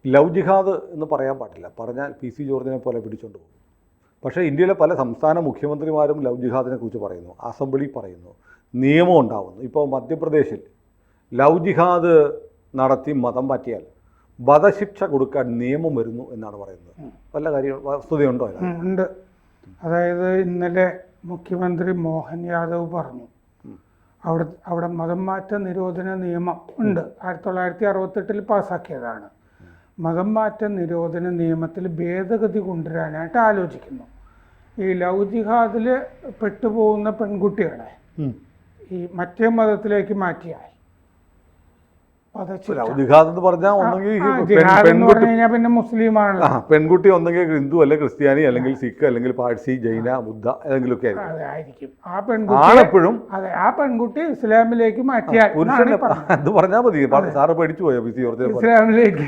Love ജിഹാദ് എന്ന് പറയാൻ പാടില്ല, പറഞ്ഞാൽ PC ജോർജിനെ പോലെ പിടിച്ചുകൊണ്ട് പോകും. പക്ഷേ ഇന്ത്യയിലെ പല സംസ്ഥാന മുഖ്യമന്ത്രിമാരും ലവ് ജിഹാദിനെ കുറിച്ച് പറയുന്നു, അസംബ്ലി പറയുന്നു, നിയമം ഉണ്ടാവുന്നു. ഇപ്പോൾ മധ്യപ്രദേശിൽ ലവ് ജിഹാദ് നടത്തി മതം മാറ്റിയാൽ വധശിക്ഷ കൊടുക്കാൻ നിയമം വരുന്നു എന്നാണ് പറയുന്നത്. വല്ല കാര്യം വസ്തുതയുണ്ടോ? ഉണ്ട്. അതായത് ഇന്നലെ മുഖ്യമന്ത്രി മോഹൻ യാദവ് പറഞ്ഞു അവിടെ മതം മാറ്റ നിരോധന നിയമം ഉണ്ട്. 1968 പാസ്സാക്കിയതാണ്. മതം മാറ്റ നിരോധന നിയമത്തിൽ ഭേദഗതി കൊണ്ടുവരാനായിട്ട് ആലോചിക്കുന്നു. ഈ ലവ് ജിഹാദിൽ പെട്ടുപോകുന്ന പെൺകുട്ടികളെ ഈ മറ്റേ മതത്തിലേക്ക് മാറ്റിയാൽ ജിഹാദ് എന്ന് പറഞ്ഞാൽ പിന്നെ മുസ്ലിമാണ്. പെൺകുട്ടി ഒന്നെങ്കിൽ ഹിന്ദു അല്ലെങ്കിൽ ക്രിസ്ത്യാനി അല്ലെങ്കിൽ സിഖ് അല്ലെങ്കിൽ പാഴ്സി, ജൈന, ബുദ്ധ ഏതെങ്കിലുമൊക്കെ ആയിരിക്കും. ആ പെൺകുട്ടി ഇസ്ലാമിലേക്ക് മാറ്റിയാൽ അത് പറഞ്ഞാൽ മതി. സാറ് പേടിച്ചു പോയോ ഇസ്ലാമിലേക്ക്?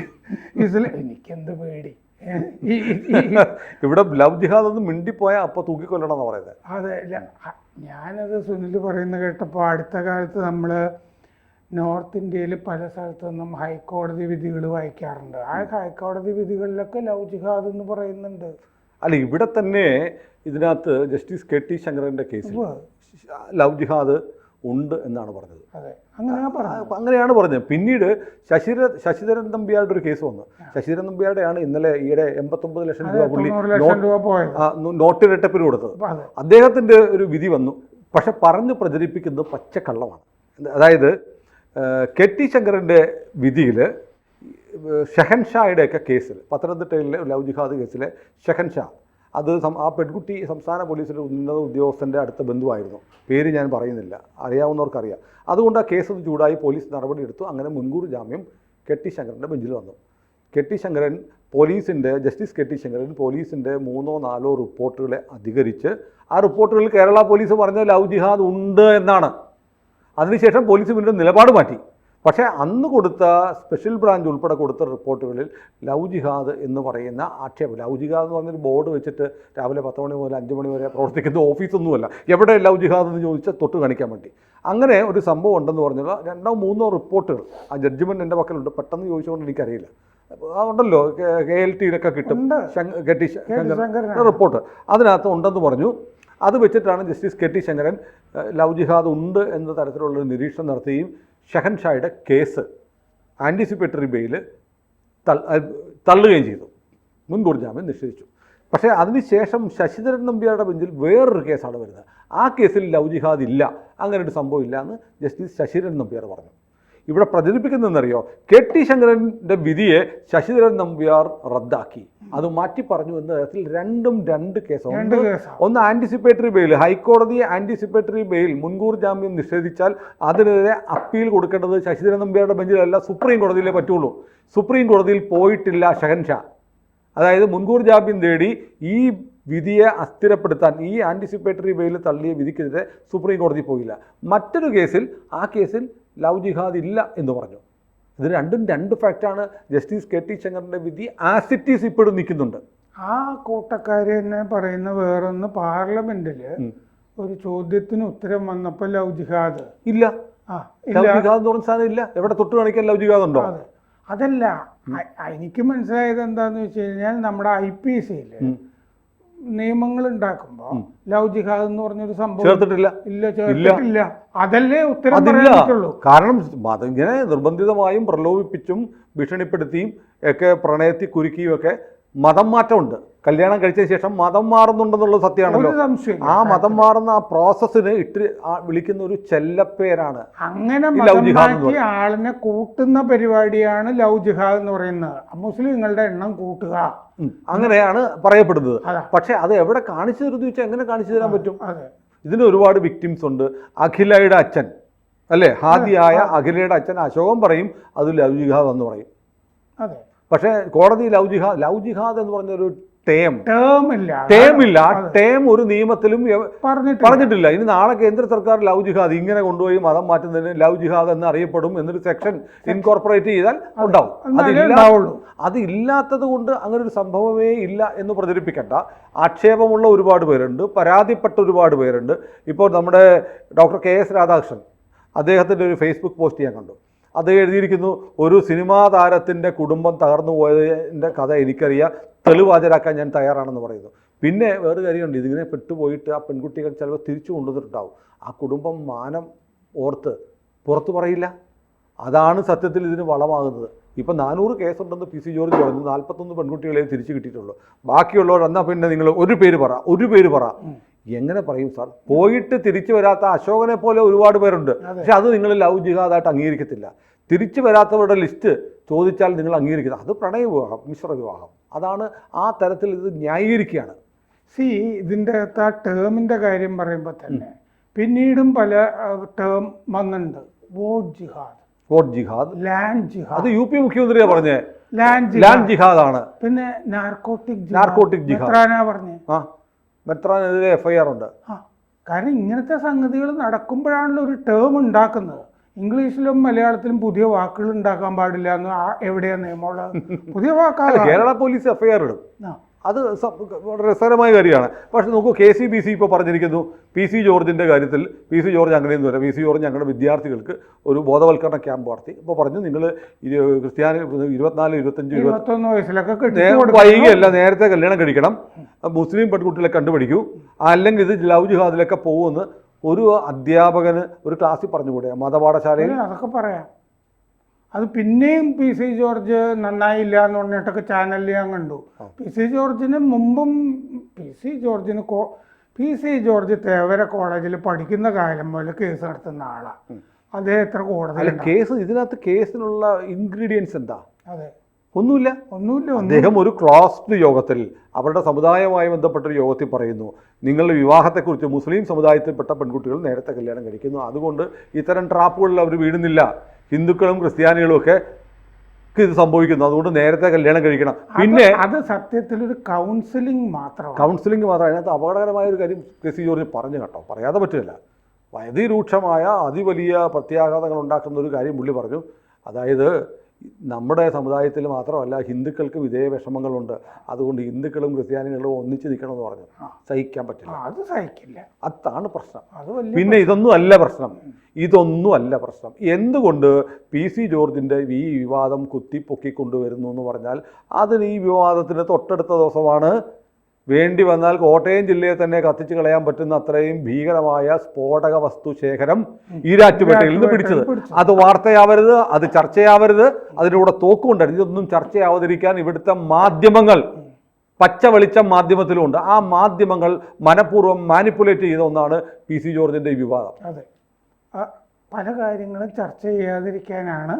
എനിക്കെന്ത് പേടി. ഇവിടെ ലവ് ജിഹാദ് ഒന്ന് മിണ്ടിപ്പോയാൽ അപ്പൊ തൂക്കിക്കൊല്ലണം എന്ന് പറയുന്നത്. അതെ, ഞാനത് സുനിൽ പറയുന്നത് കേട്ടപ്പോൾ അടുത്ത കാലത്ത് നമ്മള് നോർത്ത് ഇന്ത്യയിൽ പല സ്ഥലത്തു നിന്നും ഹൈക്കോടതി വിധികൾ വായിക്കാറുണ്ട്. ആ ഹൈക്കോടതി വിധികളിലൊക്കെ ലവ് ജിഹാദ് എന്ന് പറയുന്നുണ്ട്. അല്ല, ഇവിടെ തന്നെ ഇതിനകത്ത് ജസ്റ്റിസ് KT ശങ്കരന്റെ കേസിൽ ലവ് ജിഹാദ് ഉണ്ട് എന്നാണ് പറഞ്ഞത്. അങ്ങനെയാണ് പറഞ്ഞത്. പിന്നീട് ശശിധരൻ നമ്പ്യാരുടെ ഒരു കേസ് വന്നു. ശശിധരൻ നമ്പ്യാരുടെയാണ് ഇന്നലെ ഈയിടെ 89 ലക്ഷം രൂപ പുള്ളി നോട്ടിരട്ടപ്പിന് കൊടുത്തത്. അദ്ദേഹത്തിന്റെ ഒരു വിധി വന്നു. പക്ഷെ പറഞ്ഞ് പ്രചരിപ്പിക്കുന്നത് പച്ചക്കള്ളമാണ്. അതായത് KT ശങ്കരൻ്റെ വിധിയിൽ ഷഹൻഷായുടെയൊക്കെ കേസിൽ, പത്തനംതിട്ടയിലെ ലവ് ജിഹാദ് കേസിലെ ഷഹൻഷാ, അത് ആ പെൺകുട്ടി സംസ്ഥാന പോലീസിലെ ഉന്നത ഉദ്യോഗസ്ഥൻ്റെ അടുത്ത ബന്ധുവായിരുന്നു. പേര് ഞാൻ പറയുന്നില്ല, അറിയാവുന്നവർക്കറിയാം. അതുകൊണ്ട് ആ കേസ് ചൂടായി പോലീസ് നടപടിയെടുത്തു. അങ്ങനെ മുൻകൂർ ജാമ്യം KT ശങ്കരൻ്റെ ബെഞ്ചിൽ വന്നു. KT Sankaran justice KT Sankaran പോലീസിൻ്റെ 3-4 റിപ്പോർട്ടുകളെ അധികരിച്ച് ആ റിപ്പോർട്ടുകളിൽ കേരള പോലീസ് പറഞ്ഞ ലവ് ജിഹാദ് ഉണ്ട് എന്നാണ്. അതിനുശേഷം പോലീസ് വീണ്ടും നിലപാട് മാറ്റി. പക്ഷേ അന്ന് കൊടുത്ത സ്പെഷ്യൽ ബ്രാഞ്ച് ഉൾപ്പെടെ കൊടുത്ത റിപ്പോർട്ടുകളിൽ ലവ് ജിഹാദ് എന്ന് പറയുന്ന ആക്ഷേപം, ലവ് ജിഹാദ് എന്ന് പറഞ്ഞൊരു ബോർഡ് വെച്ചിട്ട് രാവിലെ 10 മണി മുതൽ 5 മണി വരെ പ്രവർത്തിക്കുന്ന ഓഫീസൊന്നുമല്ല, എവിടെ ലവ് ജിഹാദ് എന്ന് ചോദിച്ചാൽ തൊട്ട് കാണിക്കാൻ വേണ്ടി അങ്ങനെ ഒരു സംഭവം ഉണ്ടെന്ന് പറഞ്ഞുള്ള 2-3 റിപ്പോർട്ടുകൾ ആ ജഡ്ജ്മെൻറ്റ് എൻ്റെ പക്കലുണ്ട്. പെട്ടെന്ന് ചോദിച്ചുകൊണ്ട് എനിക്കറിയില്ല. ഉണ്ടല്ലോ, KLTയിലൊക്കെ കിട്ടും KT ശങ്കരൻ റിപ്പോർട്ട്, അതിനകത്ത് ഉണ്ടെന്ന് പറഞ്ഞു. അത് വെച്ചിട്ടാണ് justice KT Sankaran love jihad ഉണ്ട് എന്ന തരത്തിലുള്ളൊരു നിരീക്ഷണം നടത്തുകയും ഷഹൻഷായുടെ കേസ് ആൻറ്റിസിപ്പേറ്ററി ബെയിൽ തള്ളുകയും ചെയ്തു. മുൻകൂർ ജാമ്യം നിഷേധിച്ചു. പക്ഷേ അതിനുശേഷം ശശിധരൻ നമ്പ്യാരുടെ ബെഞ്ചിൽ വേറൊരു കേസാണ് വരുന്നത്. ആ കേസിൽ ലവ് ജിഹാദ് ഇല്ല, അങ്ങനെ ഒരു സംഭവം ഇല്ല എന്ന് ജസ്റ്റിസ് ശശിധരൻ നമ്പ്യാർ പറഞ്ഞു. ഇവിടെ പ്രചരിപ്പിക്കുന്നതെന്നറിയോ, KT ശങ്കരൻ്റെ വിധിയെ ശശിധരൻ നമ്പ്യാർ റദ്ദാക്കി, അത് മാറ്റി പറഞ്ഞു എന്ന തരത്തിൽ രണ്ടും രണ്ട് കേസാണ്. ഒന്ന് ആൻറ്റിസിപ്പേറ്ററി ബെയിൽ, ഹൈക്കോടതി ആൻറ്റിസിപ്പേറ്ററി ബെയിൽ മുൻകൂർ ജാമ്യം നിഷേധിച്ചാൽ അതിനെതിരെ അപ്പീൽ കൊടുക്കേണ്ടത് ശശിധരൻ നമ്പ്യാരുടെ ബെഞ്ചിലല്ല, സുപ്രീം കോടതിയിലേ പറ്റുള്ളൂ. സുപ്രീം കോടതിയിൽ പോയിട്ടില്ല ഷഹൻഷാ. അതായത് മുൻകൂർ ജാമ്യം തേടി ഈ വിധിയെ അസ്ഥിരപ്പെടുത്താൻ ഈ ആൻറ്റിസിപ്പേറ്ററി ബെയിൽ തള്ളിയ വിധിക്കെതിരെ സുപ്രീം കോടതി പോയില്ല. മറ്റൊരു കേസിൽ ആ കേസിൽ ലവ് ജിഹാദ് ഇല്ല എന്ന് പറഞ്ഞു. ഇത് രണ്ടും രണ്ട് ഫാക്റ്റാണ്. ജസ്റ്റിസ് KT ശങ്കരൻ്റെ വിധി ആസ് ഇറ്റ് ഈസ് ഇപ്പോഴും നിൽക്കുന്നുണ്ട്. ആ കൂട്ടക്കാര് തന്നെ പറയുന്ന വേറൊന്ന്, പാർലമെന്റിൽ ഒരു ചോദ്യത്തിന് ഉത്തരം വന്നപ്പോൾ ലവ് ജിഹാദ് ഇല്ല, ലവ് ജിഹാദ് എന്ന് പറഞ്ഞ സാധനം ഇല്ല. എവിടെ തൊട്ട് കാണിക്കാൻ ലവ് ജിഹാദ് ഉണ്ടോ? അതല്ല, എനിക്ക് മനസ്സിലായത് എന്താന്ന് വെച്ച് കഴിഞ്ഞാൽ നമ്മുടെ IPC നിയമങ്ങൾ ഉണ്ടാക്കുമ്പോൾ ലവ് ജിഹാദ് എന്ന് പറഞ്ഞൊരു സംഭവം ചേർത്തിട്ടില്ല. അതല്ലേ ഉത്തരം പറയാനുള്ളൂ. കാരണം അതിങ്ങനെ നിർബന്ധിതമായും പ്രലോഭിപ്പിച്ചും ഭീഷണിപ്പെടുത്തിയും ഒക്കെ പ്രണയത്തിൽ കുരുക്കിയും ഒക്കെ മതം മാറ്റമുണ്ട്. കല്യാണം കഴിച്ചതിന് ശേഷം മതം മാറുന്നുണ്ടെന്നുള്ളത് സത്യമാണല്ലോ. ആ മതം മാറുന്ന ആ പ്രോസസ്സിന് വിളിക്കുന്ന ഒരു ചെല്ലപ്പേരാണ് അങ്ങനെ ആളിനെ കൂട്ടുന്ന പരിപാടിയാണ് ലവ് ജിഹാദ് എന്ന് പറയുന്നത്. മുസ്ലിങ്ങളുടെ എണ്ണം കൂട്ടുക, അങ്ങനെയാണ് പറയപ്പെടുന്നത്. പക്ഷെ അത് എവിടെ കാണിച്ചു തരുമെന്ന് ചോദിച്ചാൽ എങ്ങനെ കാണിച്ചു തരാൻ പറ്റും? ഇതിന് ഒരുപാട് വിക്ടിംസ് ഉണ്ട്. അഖിലയുടെ അച്ഛൻ അല്ലേ, ഹാദിയായ അഖിലയുടെ അച്ഛൻ അശോകൻ പറയും അത് ലവ് ജിഹാദ് എന്ന് പറയും. പക്ഷേ കോടതി ലവ് ജിഹാദ് എന്ന് പറഞ്ഞൊരു ടേം ഇല്ല. ആ ടേം ഒരു നിയമത്തിലും പറഞ്ഞിട്ടില്ല. ഇനി നാളെ കേന്ദ്ര സർക്കാർ ലവ് ജിഹാദ് ഇങ്ങനെ കൊണ്ടുപോയി മതം മാറ്റുന്നതിന് ലവ് ജിഹാദ് എന്ന് അറിയപ്പെടും എന്നൊരു സെക്ഷൻ ഇൻകോർപ്പറേറ്റ് ചെയ്താൽ ഉണ്ടാവും. അതില്ലാത്തത് കൊണ്ട് അങ്ങനെ ഒരു സംഭവമേ ഇല്ല എന്ന് പ്രചരിപ്പിക്കേണ്ട. ആക്ഷേപമുള്ള ഒരുപാട് പേരുണ്ട്, പരാതിപ്പെട്ട ഒരുപാട് പേരുണ്ട്. ഇപ്പോൾ നമ്മുടെ ഡോക്ടർ KS രാധാകൃഷ്ണൻ അദ്ദേഹത്തിൻ്റെ ഒരു ഫേസ്ബുക്ക് പോസ്റ്റ് ഞാൻ കണ്ടു. അത് എഴുതിയിരിക്കുന്നു, ഒരു സിനിമാ താരത്തിൻ്റെ കുടുംബം തകർന്നു പോയതിൻ്റെ കഥ എനിക്കറിയാം, തെളിവ് ഹാജരാക്കാൻ ഞാൻ തയ്യാറാണെന്ന് പറയുന്നു. പിന്നെ വേറെ കാര്യമുണ്ട്, ഇതിങ്ങനെ പെട്ടുപോയിട്ട് ആ പെൺകുട്ടികൾ ചിലപ്പോൾ തിരിച്ചു കൊണ്ടുവന്നിട്ടുണ്ടാവും. ആ കുടുംബം മാനം ഓർത്ത് പുറത്തു പറയില്ല. അതാണ് സത്യത്തിൽ ഇതിന് വളമാകുന്നത്. ഇപ്പം 400 കേസുണ്ടെന്ന് പി സി ജോർജ് പറഞ്ഞു, 41 പെൺകുട്ടികളെ തിരിച്ചു കിട്ടിയിട്ടുള്ളൂ. ബാക്കിയുള്ളവർ എന്നാൽ പിന്നെ നിങ്ങൾ ഒരു പേര് പറ. എങ്ങനെ പറയും സാർ? പോയിട്ട് തിരിച്ചു വരാത്ത അശോകനെ പോലെ ഒരുപാട് പേരുണ്ട്. പക്ഷെ അത് നിങ്ങൾ ലവ് ജിഹാദായിട്ട് അംഗീകരിക്കത്തില്ല. തിരിച്ചു വരാത്തവരുടെ ലിസ്റ്റ് ചോദിച്ചാൽ നിങ്ങൾ അംഗീകരിക്കില്ല. അത് പ്രണയ വിവാഹം, മിശ്ര വിവാഹം. അതാണ് ആ തരത്തിൽ ഇത് ന്യായീകരിക്കുകയാണ്. ഇതിൻ്റെ അകത്ത് ആ ടേമിൻ്റെ കാര്യം പറയുമ്പോൾ തന്നെ പിന്നീടും പല ടേം വന്നിട്ടുണ്ട്. വോട്ട് ജിഹാദ്, ലാൻഡ് ജിഹാദ്. അത് യു പി മുഖ്യമന്ത്രിയാ പറഞ്ഞേ, ലാൻഡ് ജിഹാദ് ആണ്. പിന്നെ നാർക്കോട്ടിക് ജിഹാദ് പറഞ്ഞേ. മെത്രാനെതിരെ FIR ഉണ്ട്. കാരണം ഇങ്ങനത്തെ സംഗതികൾ നടക്കുമ്പോഴാണല്ലോ ഒരു ടേം ഉണ്ടാക്കുന്നത്. ഇംഗ്ലീഷിലും മലയാളത്തിലും പുതിയ വാക്കുകൾ ഉണ്ടാക്കാൻ പാടില്ല എന്ന് എവിടെയാ നിയമമുള്ളത്? പുതിയ വാക്കാണ്. കേരള പോലീസ് FIR ഇടും. അത് വളരെ രസകരമായ കാര്യമാണ്. പക്ഷെ നോക്കൂ, KCBC ഇപ്പോൾ പറഞ്ഞിരിക്കുന്നു പി സി ജോർജിൻ്റെ കാര്യത്തിൽ. പി സി ജോർജ് അങ്ങനെയൊന്നും വരാം. പി സി ജോർജ് ഞങ്ങളുടെ വിദ്യാർത്ഥികൾക്ക് ഒരു ബോധവൽക്കരണ ക്യാമ്പ് നടത്തി. ഇപ്പോൾ പറഞ്ഞു, നിങ്ങൾ ക്രിസ്ത്യാനി 24, 25, 21 വയസ്സിലൊക്കെ വൈകിയല്ല, നേരത്തെ കല്യാണം കഴിക്കണം, മുസ്ലിം പെൺകുട്ടികളെ കണ്ടുപിടിക്കൂ, അല്ലെങ്കിൽ ഇത് ലവ് ജിഹാദിലൊക്കെ പോകുമെന്ന് ഒരു അധ്യാപകന് ഒരു ക്ലാസ്സിൽ പറഞ്ഞുകൂടെ മതപാഠശാലയിൽ? അതൊക്കെ പറയാം. അത് പിന്നെയും പി സി ജോർജ് നന്നായില്ല എന്ന് പറഞ്ഞിട്ടൊക്കെ ചാനലിൽ ഞാൻ കണ്ടു. പി സി ജോർജിന് മുമ്പും പി സി ജോർജ് തേവര കോളേജിൽ പഠിക്കുന്ന കാലം പോലെ കേസ് നടത്തുന്ന ആളാണ്. അദ്ദേഹം എത്ര കോടതി കേസ്, ഇതിനകത്ത് കേസിനുള്ള ഇൻഗ്രീഡിയൻസ് എന്താ? അതെ, ഒന്നുമില്ല. അദ്ദേഹം ഒരു ക്ലോസ്ഡ് യോഗത്തിൽ, അവരുടെ സമുദായവുമായി ബന്ധപ്പെട്ടൊരു യോഗത്തിൽ പറയുന്നു, നിങ്ങളുടെ വിവാഹത്തെക്കുറിച്ച് മുസ്ലിം സമുദായത്തിൽപ്പെട്ട പെൺകുട്ടികൾ നേരത്തെ കല്യാണം കഴിക്കുന്നു, അതുകൊണ്ട് ഇത്തരം ട്രാപ്പുകളിൽ അവർ വീഴുന്നില്ല, ഹിന്ദുക്കളും ക്രിസ്ത്യാനികളും ഒക്കെ ഇത് സംഭവിക്കുന്നു, അതുകൊണ്ട് നേരത്തെ കല്യാണം കഴിക്കണം. പിന്നെ അത് സത്യത്തിൽ ഒരു കൗൺസിലിംഗ് മാത്രമാണ്. അതിനകത്ത് അപകടകരമായ ഒരു കാര്യം KC ജോർജ് പറഞ്ഞു കേട്ടോ, പറയാതെ പറ്റില്ല. അതിരൂക്ഷമായ അതിവലിയ പ്രത്യാഘാതങ്ങൾ ഉണ്ടാക്കുന്ന ഒരു കാര്യം പുള്ളി പറഞ്ഞു. അതായത് നമ്മുടെ സമുദായത്തിൽ മാത്രമല്ല, ഹിന്ദുക്കൾക്ക് ഇതേ വിഷമങ്ങളുണ്ട്, അതുകൊണ്ട് ഹിന്ദുക്കളും ക്രിസ്ത്യാനികളും ഒന്നിച്ച് നിൽക്കണമെന്ന് പറഞ്ഞു. സഹിക്കാൻ പറ്റില്ല, അത് സഹിക്കില്ല. അതാണ് പ്രശ്നം. പിന്നെ ഇതൊന്നും അല്ല പ്രശ്നം. എന്തുകൊണ്ട് PC ജോർജിൻ്റെ ഈ വിവാദം കുത്തിപ്പൊക്കിക്കൊണ്ടുവരുന്നു എന്ന് പറഞ്ഞാൽ, അതിന് ഈ വിവാദത്തിന് തൊട്ടടുത്ത ദിവസമാണ് വേണ്ടി വന്നാൽ കോട്ടയം ജില്ലയെ തന്നെ കത്തിച്ചു കളയാൻ പറ്റുന്ന അത്രയും ഭീകരമായ സ്ഫോടക വസ്തു ശേഖരം ഈരാറ്റുപേട്ടയിൽ നിന്ന് പിടിച്ചത്. അത് വാർത്തയാവരുത്, അത് ചർച്ചയാവരുത്, അതിലൂടെ തോക്കുകൊണ്ടായിരുന്നു. ഇതൊന്നും ചർച്ചയാവാതിരിക്കാൻ ഇവിടുത്തെ മാധ്യമങ്ങൾ, പച്ച വെളിച്ചം മാധ്യമത്തിലുണ്ട്, ആ മാധ്യമങ്ങൾ മനഃപൂർവ്വം മാനിപ്പുലേറ്റ് ചെയ്ത ഒന്നാണ് PC ജോർജിൻ്റെ ഈ വിവാദം. അതെ, പല കാര്യങ്ങളും ചർച്ച ചെയ്യാതിരിക്കാനാണ്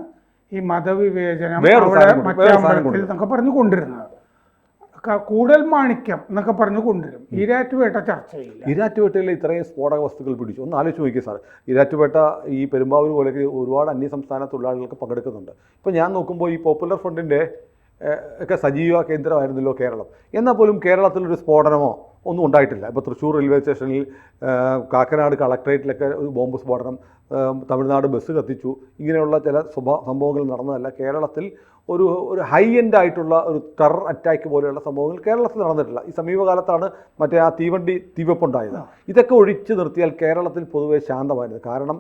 ഈ മതവിവേചനം എന്നൊക്കെ പറഞ്ഞു കൊണ്ടിരുന്നത്. കൂടൽ മാണിക്യം എന്നൊക്കെ പറഞ്ഞു കൊണ്ടുവരും. ഈരാറ്റുപേട്ട ചർച്ച ചെയ്യില്ല. ഈരാറ്റുപേട്ടയിൽ ഇത്രയും സ്ഫോടക വസ്തുക്കൾ പിടിച്ചു. ഒന്ന് ആലോചിച്ച് നോക്കിയേ സാർ. ഈരാറ്റുപേട്ട ഈ പെരുമ്പാവൂർ പോലെയൊക്കെ ഒരുപാട് അന്യസംസ്ഥാന തൊഴിലാളികൾക്ക് പങ്കെടുക്കുന്നുണ്ട്. ഇപ്പോൾ ഞാൻ നോക്കുമ്പോൾ ഈ പോപ്പുലർ ഫ്രണ്ടിൻ്റെ ഒക്കെ സജീവ കേന്ദ്രമായിരുന്നല്ലോ കേരളം. എന്നാൽ പോലും കേരളത്തിലൊരു സ്ഫോടനമോ ഒന്നും ഉണ്ടായിട്ടില്ല. ഇപ്പോൾ തൃശ്ശൂർ റെയിൽവേ സ്റ്റേഷനിൽ, കാക്കനാട് കളക്ട്രേറ്റിലൊക്കെ ഒരു ബോംബ് സ്ഫോടനം, തമിഴ്നാട് ബസ് കത്തിച്ചു, ഇങ്ങനെയുള്ള ചില സംഭവങ്ങൾ നടന്നതല്ല. കേരളത്തിൽ ഒരു ഹൈ എൻഡ് ആയിട്ടുള്ള ഒരു ടെറർ അറ്റാക്ക് പോലെയുള്ള സംഭവങ്ങൾ കേരളത്തിൽ നടന്നിട്ടില്ല. ഈ സമീപകാലത്താണ് മറ്റേ ആ തീവെപ്പുണ്ടായത്. ഇതൊക്കെ ഒഴിച്ചു നിർത്തിയാൽ കേരളത്തിൽ പൊതുവെ ശാന്തമായിരുന്നു. കാരണം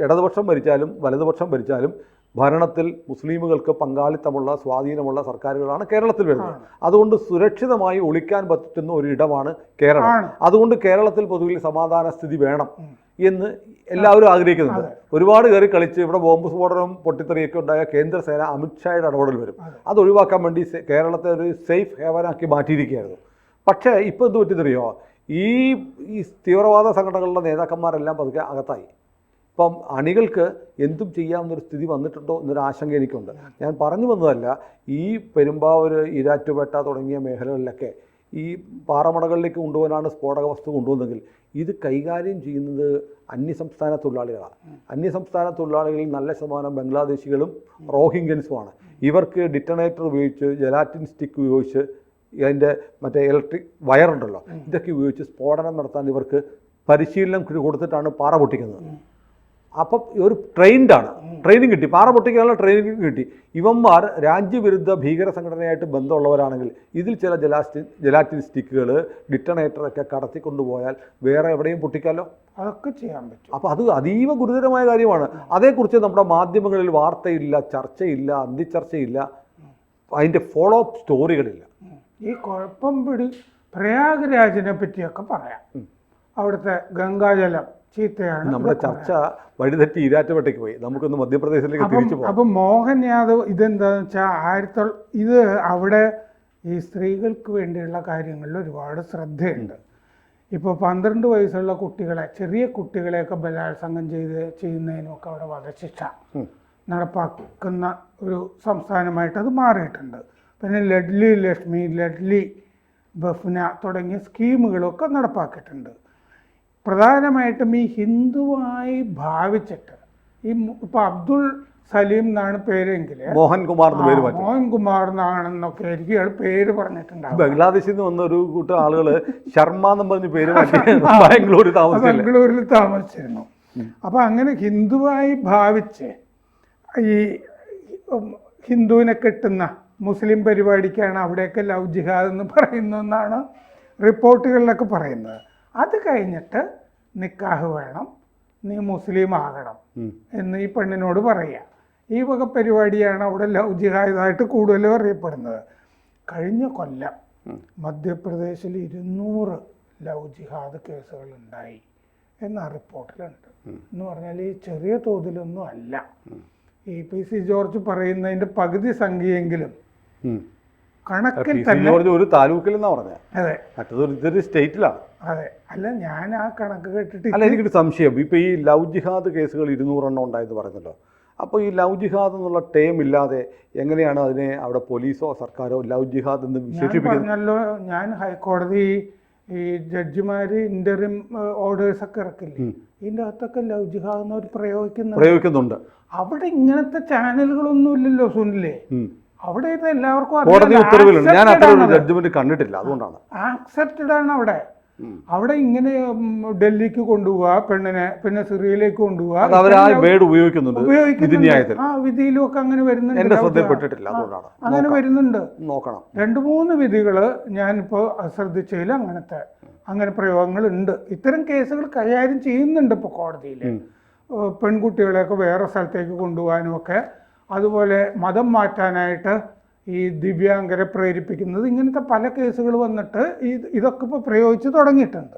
ഇടതുപക്ഷം ഭരിച്ചാലും വലതുപക്ഷം ഭരിച്ചാലും ഭരണത്തിൽ മുസ്ലിമുകൾക്ക് പങ്കാളിത്തമുള്ള സ്വാധീനമുള്ള സർക്കാരുകളാണ് കേരളത്തിൽ വരുന്നത്. അതുകൊണ്ട് സുരക്ഷിതമായി ഒളിക്കാൻ പറ്റുന്ന ഒരിടമാണ് കേരളം. അതുകൊണ്ട് കേരളത്തിൽ പൊതുവിൽ സമാധാന സ്ഥിതി വേണം എന്ന് എല്ലാവരും ആഗ്രഹിക്കുന്നുണ്ട്. ഒരുപാട് കയറി കളിച്ച് ഇവിടെ ബോംബ് സ്ഫോടനം പൊട്ടിത്തെറിയൊക്കെ ഉണ്ടായ കേന്ദ്രസേന അമിത്ഷായുടെ ഇടപെടൽ വരും. അത് ഒഴിവാക്കാൻ വേണ്ടി കേരളത്തെ ഒരു സേഫ് ഹേവനാക്കി മാറ്റിയിരിക്കുകയായിരുന്നു. പക്ഷേ ഇപ്പോൾ എന്ത് പറ്റിയെന്നറിയോ, ഈ തീവ്രവാദ സംഘടനകളുടെ നേതാക്കന്മാരെല്ലാം പതുക്കെ അകത്തായി. ഇപ്പം അണികൾക്ക് എന്തും ചെയ്യാവുന്നൊരു സ്ഥിതി വന്നിട്ടുണ്ടോ എന്നൊരു ആശങ്ക എനിക്കുണ്ട്. ഞാൻ പറഞ്ഞു വന്നതല്ല, ഈ പെരുമ്പാവൂർ, ഈരാറ്റുപേട്ട തുടങ്ങിയ മേഖലകളിലൊക്കെ ഈ പാറമടകളിലേക്ക് കൊണ്ടുപോകാനാണ് സ്ഫോടക വസ്തു കൊണ്ടുവന്നെങ്കിൽ ഇത് കൈകാര്യം ചെയ്യുന്നത് അന്യസംസ്ഥാന തൊഴിലാളികളാണ്. അന്യസംസ്ഥാന തൊഴിലാളികളിൽ നല്ല ശതമാനം ബംഗ്ലാദേശികളും റോഹിംഗ്യൻസുമാണ്. ഇവർക്ക് ഡിറ്റണേറ്റർ ഉപയോഗിച്ച്, ജലാറ്റിൻ സ്റ്റിക്ക് ഉപയോഗിച്ച്, അതിൻ്റെ മറ്റേ ഇലക്ട്രിക് വയറുണ്ടല്ലോ, ഇതൊക്കെ ഉപയോഗിച്ച് സ്ഫോടനം നടത്താൻ ഇവർക്ക് പരിശീലനം കൊടുത്തിട്ടാണ് പാറ പൊട്ടിക്കുന്നത്. അപ്പം ഒരു ട്രെയിൻഡാണ്, ട്രെയിനിങ് കിട്ടി, പാറ പൊട്ടിക്കാനുള്ള ട്രെയിനിങ് കിട്ടി. ഇവന്മാർ രാജ്യവിരുദ്ധ ഭീകര സംഘടനയായിട്ട് ബന്ധമുള്ളവരാണെങ്കിൽ ഇതിൽ ചില ജലാറ്റിൻ സ്റ്റിക്കുകൾ, ഡിറ്റണേറ്ററൊക്കെ കടത്തിക്കൊണ്ടുപോയാൽ വേറെ എവിടെയും പൊട്ടിക്കാമല്ലോ, അതൊക്കെ ചെയ്യാൻ പറ്റും. അപ്പോൾ അത് അതീവ ഗുരുതരമായ കാര്യമാണ്. അതേക്കുറിച്ച് നമ്മുടെ മാധ്യമങ്ങളിൽ വാർത്തയില്ല, ചർച്ചയില്ല, അന്തിച്ചർച്ചയില്ല, അതിൻ്റെ ഫോളോ അപ്പ് സ്റ്റോറികളില്ല. ഈ കുഴപ്പം പ്രയാഗ്രാജിനെ പറ്റിയൊക്കെ പറയാം. അവിടുത്തെ ഗംഗാജലം ചീത്തയാണ്. നമ്മുടെ ചർച്ച വഴിതെറ്റി ഈരാറ്റുപേട്ടയ്ക്ക് പോയി. നമുക്കൊന്ന് മധ്യപ്രദേശിലേക്ക് തിരിച്ചു പോകാം. അപ്പം മോഹൻ യാദവ് ഇതെന്താണെന്ന് വെച്ചാൽ ഇത് അവിടെ ഈ സ്ത്രീകൾക്ക് വേണ്ടിയുള്ള കാര്യങ്ങളിൽ ഒരുപാട് ശ്രദ്ധയുണ്ട്. ഇപ്പോൾ 12 വയസ്സുള്ള കുട്ടികളെ, ചെറിയ കുട്ടികളെയൊക്കെ ബലാത്സംഗം ചെയ്യുന്നതിനൊക്കെ അവിടെ വധശിക്ഷ നടപ്പാക്കുന്ന ഒരു സംസ്ഥാനമായിട്ട് അത് മാറിയിട്ടുണ്ട്. പിന്നെ ലഡ്ലി ലക്ഷ്മി, ലഡ്ലി ബഫ്ന തുടങ്ങിയ സ്കീമുകളൊക്കെ നടപ്പാക്കിയിട്ടുണ്ട്. പ്രധാനമായിട്ടും ഈ ഹിന്ദുവായി ഭാവിച്ചിട്ട് ഇപ്പോൾ അബ്ദുൾ സലീം എന്നാണ് പേരെങ്കിൽ മോഹൻകുമാർ എന്നാണെന്നൊക്കെ ആയിരിക്കും ഇയാൾ പേര് പറഞ്ഞിട്ടുണ്ടാവും. ബംഗ്ലാദേശിൽ നിന്ന് വന്ന ഒരു കൂട്ടം ആളുകൾ ശർമ്മ എന്ന് പറഞ്ഞ പേര് ബംഗളൂരിൽ താമസിച്ചിരുന്നു. അപ്പം അങ്ങനെ ഹിന്ദുവായി ഭാവിച്ച് ഈ ഹിന്ദുവിനെ കെട്ടുന്ന മുസ്ലിം പരിപാടിക്കാണ് അവിടെയൊക്കെ ലവ് ജിഹാദ് എന്ന് പറയുന്നതെന്നാണ് റിപ്പോർട്ടുകളിലൊക്കെ പറയുന്നത്. അത് കഴിഞ്ഞിട്ട് നിക്കാഹ് വേണം, നീ മുസ്ലിം ആകണം എന്ന് ഈ പെണ്ണിനോട് പറയുക. ഈ വക പരിപാടിയാണ് അവിടെ ലവ് ജിഹാദായിട്ട് കൂടുതലും അറിയപ്പെടുന്നത്. കഴിഞ്ഞ കൊല്ലം മധ്യപ്രദേശിൽ 200 ലവ് ജിഹാദ് കേസുകൾ ഉണ്ടായി എന്ന റിപ്പോർട്ടിലുണ്ട്. എന്ന് പറഞ്ഞാൽ ഈ ചെറിയ തോതിലൊന്നും അല്ല. ഈ PC ജോർജ് പറയുന്നതിൻ്റെ പകുതി സംഖ്യയെങ്കിലും കണക്കിൽ തന്നെ ഒരു താലൂക്കിൽ എന്നാ പറഞ്ഞത്. അതെ, മറ്റൊരു സ്റ്റേറ്റിലാണ്. അതെ, അല്ല ഞാൻ ആ കണക്ക് കേട്ടിട്ട് അല്ല, എനിക്കൊരു സംശയം. ഇപ്പോൾ ഈ ലവ് ജിഹാദ് കേസുകൾ 200 എണ്ണം ഉണ്ടായെന്ന് പറഞ്ഞല്ലോ. അപ്പോൾ ഈ ലവ് ജിഹാദ് എന്നുള്ള ടേം ഇല്ലാതെ എങ്ങനെയാണ് അതിനെ അവിടെ പോലീസോ സർക്കാരോ ലവ് ജിഹാദ് എന്ന് വിശേഷിപ്പിക്കുന്നല്ലോ? ഞാൻ ഹൈക്കോടതി ഈ ജഡ്ജിമാര് ഇന്ററിം ഓർഡേഴ്സ് ഒക്കെ ഇറക്കില്ലേ, ഇതിൻ്റെ അകത്തൊക്കെ ലവ് ജിഹാദ് എന്നവർ പ്രയോഗിക്കുന്നുണ്ട്. അവിടെ ഇങ്ങനത്തെ ചാനലുകളൊന്നും ഇല്ലല്ലോ സുനിലേ. അവിടെ ഇത് എല്ലാവർക്കും കോടതി ഉത്തരവിലുണ്ട്. ഞാൻ അത്ര ജഡ്ജ്മെന്റ് കണ്ടിട്ടില്ല, അതുകൊണ്ടാണ്. ആക്സെപ്റ്റഡ് ആണ് അവിടെ. അവിടെ ഇങ്ങനെ ഡൽഹിക്ക് കൊണ്ടുപോവുക പെണ്ണിനെ, പിന്നെ സിറിയയിലേക്ക് കൊണ്ടുപോവുക, ആ വിധിയിലും ഒക്കെ അങ്ങനെ വരുന്നുണ്ട്. അങ്ങനെ വരുന്നുണ്ട്. 2-3 വിധികള് ഞാനിപ്പോൾ ശ്രദ്ധിച്ചതിൽ അങ്ങനെ പ്രയോഗങ്ങൾ ഉണ്ട്. ഇത്തരം കേസുകൾ കൈകാര്യം ചെയ്യുന്നുണ്ട് ഇപ്പോൾ കോടതിയിൽ. പെൺകുട്ടികളെയൊക്കെ വേറെ സ്ഥലത്തേക്ക് കൊണ്ടുപോകാനും ഒക്കെ, അതുപോലെ മതം മാറ്റാനായിട്ട് ഈ ദിവ്യാംഗരെ പ്രേരിപ്പിക്കുന്നത്, ഇങ്ങനത്തെ പല കേസുകൾ വന്നിട്ട് ഇതൊക്കെ ഇപ്പോൾ പ്രയോഗിച്ച് തുടങ്ങിയിട്ടുണ്ട്.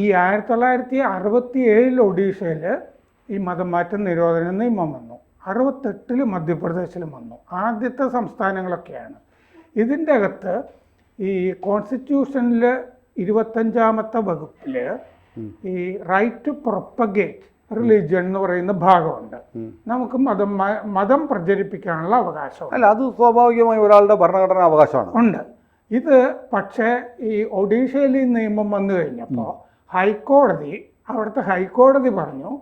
ഈ 1967 ഒഡീഷയിൽ ഈ മതം മാറ്റം നിരോധന നിയമം വന്നു. 68 മധ്യപ്രദേശിലും വന്നു. ആദ്യത്തെ സംസ്ഥാനങ്ങളൊക്കെയാണ്. ഇതിൻ്റെ അകത്ത് ഈ കോൺസ്റ്റിറ്റ്യൂഷനിൽ 25ാമത്തെ വകുപ്പിൽ ഈ റൈറ്റ് ടു പ്രൊപ്പഗേറ്റ് റിലീജിയൻ എന്ന് പറയുന്ന ഭാഗമുണ്ട്. നമുക്ക് മതം പ്രചരിപ്പിക്കാനുള്ള അവകാശം. അല്ല, അത് സ്വാഭാവികമായി ഒരാളുടെ ഭരണഘടനാ അവകാശമാണ്. ഉണ്ട്. ഇത് പക്ഷേ ഈ ഒഡീഷയിൽ ഈ നിയമം വന്നു കഴിഞ്ഞപ്പോൾ അവിടുത്തെ ഹൈക്കോടതി പറഞ്ഞു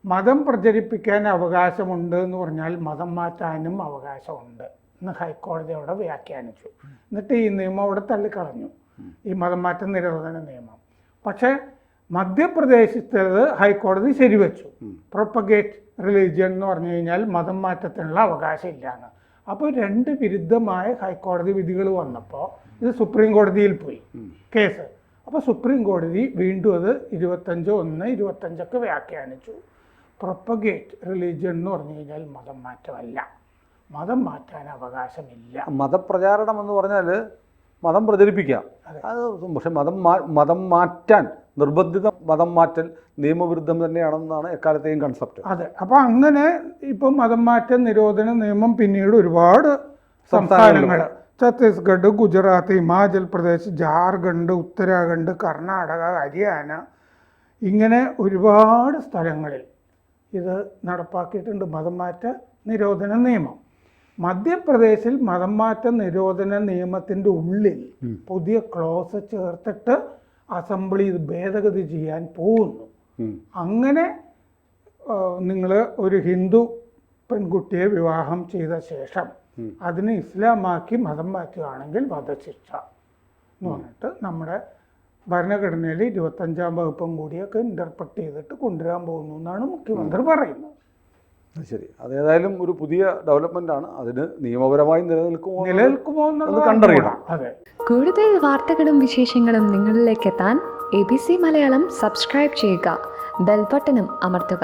മതം പ്രചരിപ്പിക്കാൻ അവകാശമുണ്ട് എന്ന് പറഞ്ഞാൽ മതം മാറ്റാനും അവകാശമുണ്ട് എന്ന് ഹൈക്കോടതി അവിടെ വ്യാഖ്യാനിച്ചു. എന്നിട്ട് ഈ നിയമം അവിടെ തള്ളിക്കളഞ്ഞു, ഈ മതം മാറ്റ നിരോധന നിയമം. പക്ഷേ മധ്യപ്രദേശത്തേത് ഹൈക്കോടതി ശരിവെച്ചു. പ്രൊപ്പഗേറ്റ് റിലീജിയൻ എന്ന് പറഞ്ഞു കഴിഞ്ഞാൽ മതം മാറ്റത്തിനുള്ള അവകാശം ഇല്ലാന്ന്. അപ്പോൾ 2 വിരുദ്ധമായ ഹൈക്കോടതി വിധികൾ വന്നപ്പോൾ ഇത് സുപ്രീം കോടതിയിൽ പോയി കേസ്. അപ്പോൾ സുപ്രീം കോടതി വീണ്ടും അത് 25(1)(25) വ്യാഖ്യാനിച്ചു. പ്രൊപ്പഗേറ്റ് റിലീജിയൻ എന്ന് പറഞ്ഞു കഴിഞ്ഞാൽ മതം മാറ്റമല്ല, മതം മാറ്റാൻ അവകാശമില്ല. മതപ്രചാരണം എന്ന് പറഞ്ഞാൽ മതം പ്രചരിപ്പിക്കാം. അത് പക്ഷെ മതം മാറ്റാൻ, നിർബന്ധിത മതം മാറ്റൽ നിയമവിരുദ്ധം തന്നെയാണെന്നാണ് എക്കാലത്തെയും കൺസെപ്റ്റ്. അതെ. അപ്പോൾ അങ്ങനെ ഇപ്പം മതം മാറ്റ നിരോധന നിയമം പിന്നീട് ഒരുപാട് സംസ്ഥാനങ്ങൾ, ഛത്തീസ്ഗഡ്, ഗുജറാത്ത്, ഹിമാചൽ പ്രദേശ്, ജാർഖണ്ഡ്, ഉത്തരാഖണ്ഡ്, കർണാടക, ഹരിയാന, ഇങ്ങനെ ഒരുപാട് സ്ഥലങ്ങളിൽ ഇത് നടപ്പാക്കിയിട്ടുണ്ട് മതം മാറ്റ നിരോധന നിയമം. മധ്യപ്രദേശിൽ മതം മാറ്റ നിരോധന നിയമത്തിൻ്റെ ഉള്ളിൽ പുതിയ ക്ലോസ് ചേർത്തിട്ട് അസംബ്ലി ഇത് ഭേദഗതി ചെയ്യാൻ പോകുന്നു. അങ്ങനെ നിങ്ങൾ ഒരു ഹിന്ദു പെൺകുട്ടിയെ വിവാഹം ചെയ്ത ശേഷം അതിന് ഇസ്ലാമാക്കി മതം മാറ്റുകയാണെങ്കിൽ വധശിക്ഷ എന്ന് പറഞ്ഞിട്ട് നമ്മുടെ ഭരണഘടനയിൽ 25-ാം വകുപ്പും കൂടിയൊക്കെ ഇന്റർപ്രറ്റ് ചെയ്തിട്ട് കൊണ്ടുവരാൻ പോകുന്നു എന്നാണ് മുഖ്യമന്ത്രി പറയുന്നത്. ശരി, അതേതായാലും ഒരു പുതിയ ഡെവലപ്മെന്റ് ആണ്. അതിന് നിയമപരമായി നിലനിൽക്കുമോ എന്നുള്ളത് കണ്ടറിയണം. അതെ. കൂടുതൽ വാർത്തകളും വിശേഷങ്ങളും നിങ്ങളിലേക്ക് എത്താൻ ABC മലയാളം സബ്സ്ക്രൈബ് ചെയ്യുക, ബെൽ ബട്ടണും അമർത്തുക.